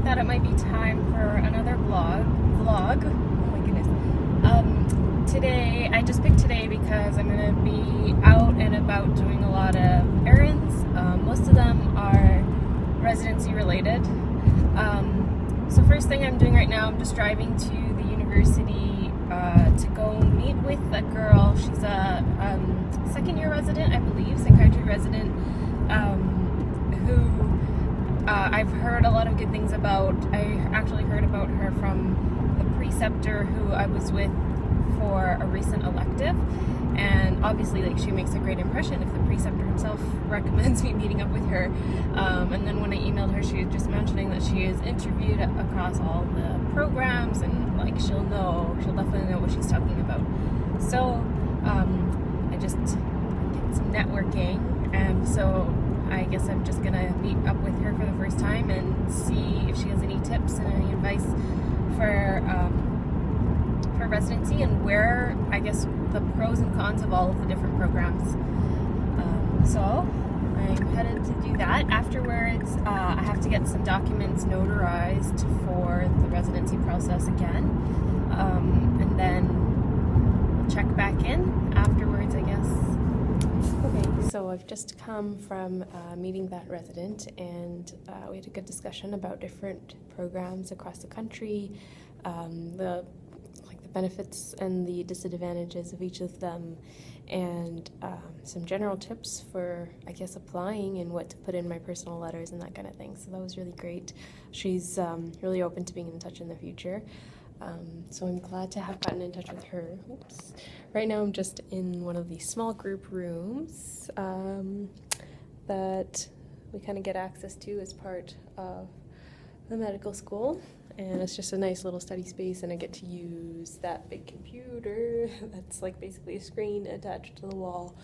thought it might be time for another vlog. Oh my goodness. Today, I just picked today because I'm going to be out and about doing a lot of errands. Most of them are residency related. So first thing I'm doing right now, I'm just driving to the university to go meet with a girl. She's a second year resident, I believe, psychiatry resident, who I've heard a lot of good things about. I actually heard about her from the preceptor who I was with for a recent elective, and obviously like she makes a great impression if the preceptor himself recommends me meeting up with her. And then when I emailed her, she was just mentioning that she is interviewed across all the programs, and like she'll definitely know what she's talking about. So I just did some networking, and so I guess I'm just gonna meet up with her for the first time and see if she has any tips and any advice for residency, and where, I guess, the pros and cons of all of the different programs. So I'm headed to do that. Afterwards, I have to get some documents notarized for the residency process again, and then we'll check back in afterwards, I guess. Okay, so I've just come from meeting that resident, and we had a good discussion about different programs across the country, the benefits and the disadvantages of each of them, and some general tips for, I guess, applying and what to put in my personal letters and that kind of thing. So that was really great. She's really open to being in touch in the future. So I'm glad to have gotten in touch with her. Oops. Right now I'm just in one of these small group rooms that we kind of get access to as part of the medical school. And it's just a nice little study space, and I get to use that big computer that's like basically a screen attached to the wall.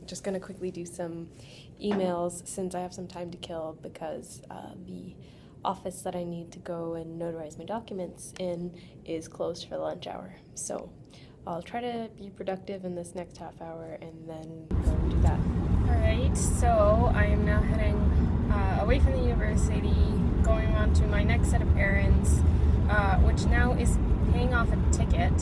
Just gonna quickly do some emails since I have some time to kill, because the office that I need to go and notarize my documents in is closed for the lunch hour. So I'll try to be productive in this next half hour and then go and do that. Alright, so I am now heading away from the university, going on to my next set of errands, which now is paying off a ticket,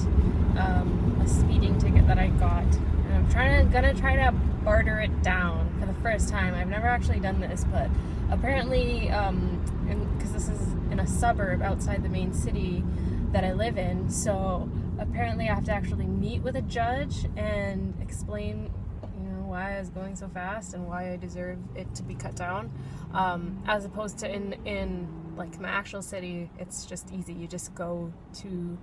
a speeding ticket that I got. And I'm gonna try to barter it down for the first time. I've never actually done this, but apparently, because this is in a suburb outside the main city that I live in, so apparently I have to actually meet with a judge and explain why I was going so fast and why I deserve it to be cut down, as opposed to in like my actual city. It's just easy. You just go to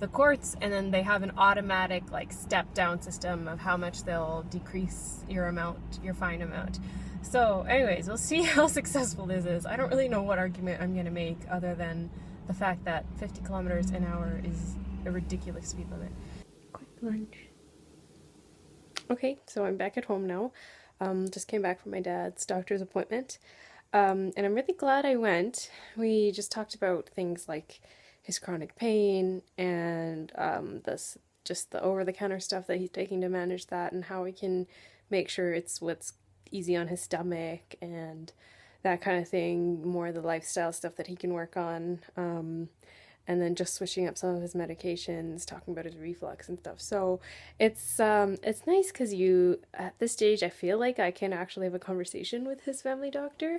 the courts, and then they have an automatic like step down system of how much they'll decrease your fine amount. So anyways, we'll see how successful this is. I don't really know what argument I'm gonna make other than the fact that 50 kilometers an hour is a ridiculous speed limit. Quick lunch. Okay, so I'm back at home now. Just came back from my dad's doctor's appointment, and I'm really glad I went. We just talked about things like his chronic pain and just the over-the-counter stuff that he's taking to manage that, and how we can make sure it's what's easy on his stomach and that kind of thing, more the lifestyle stuff that he can work on. And then just switching up some of his medications, talking about his reflux and stuff. So it's nice because at this stage, I feel like I can actually have a conversation with his family doctor.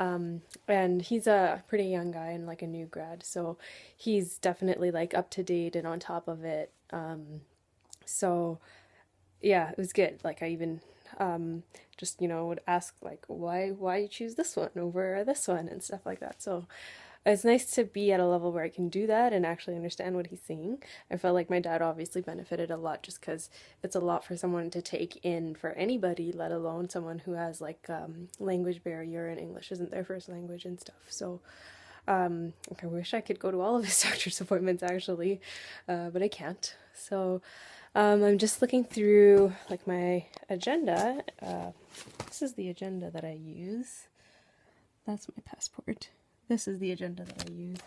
And he's a pretty young guy and like a new grad, so he's definitely like up to date and on top of it. So yeah, it was good. Like I even just would ask like why you choose this one over this one and stuff like that. So it's nice to be at a level where I can do that and actually understand what he's saying. I felt like my dad obviously benefited a lot, just because it's a lot for someone to take in for anybody, let alone someone who has like language barrier and English isn't their first language and stuff. So I wish I could go to all of his doctor's appointments actually, but I can't. So I'm just looking through like my agenda. This is the agenda that I use. That's my passport. This is the agenda that I use,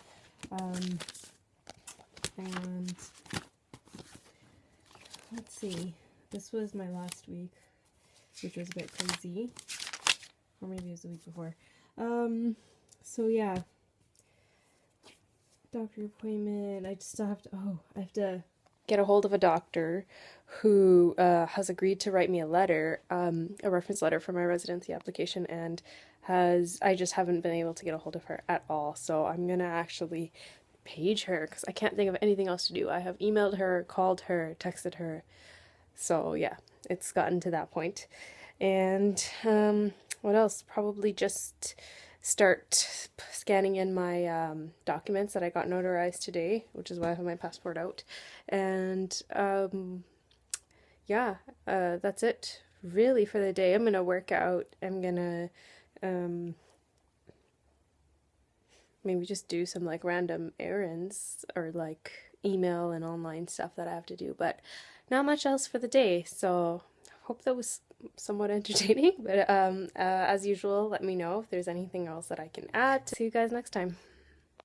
and let's see, this was my last week, which was a bit crazy, or maybe it was the week before. So yeah, doctor appointment. I just still have to, I have to get a hold of a doctor who has agreed to write me a letter, a reference letter for my residency application, and I just haven't been able to get a hold of her at all. So I'm gonna actually page her because I can't think of anything else to do. I have emailed her, called her, texted her. So yeah, it's gotten to that point. And what else? Probably just start scanning in my documents that I got notarized today, which is why I have my passport out. And yeah, that's it really for the day. I'm gonna work out. I'm gonna maybe just do some like random errands or like email and online stuff that I have to do, but not much else for the day. So hope that was somewhat entertaining. But as usual, let me know if there's anything else that I can add. See you guys next time.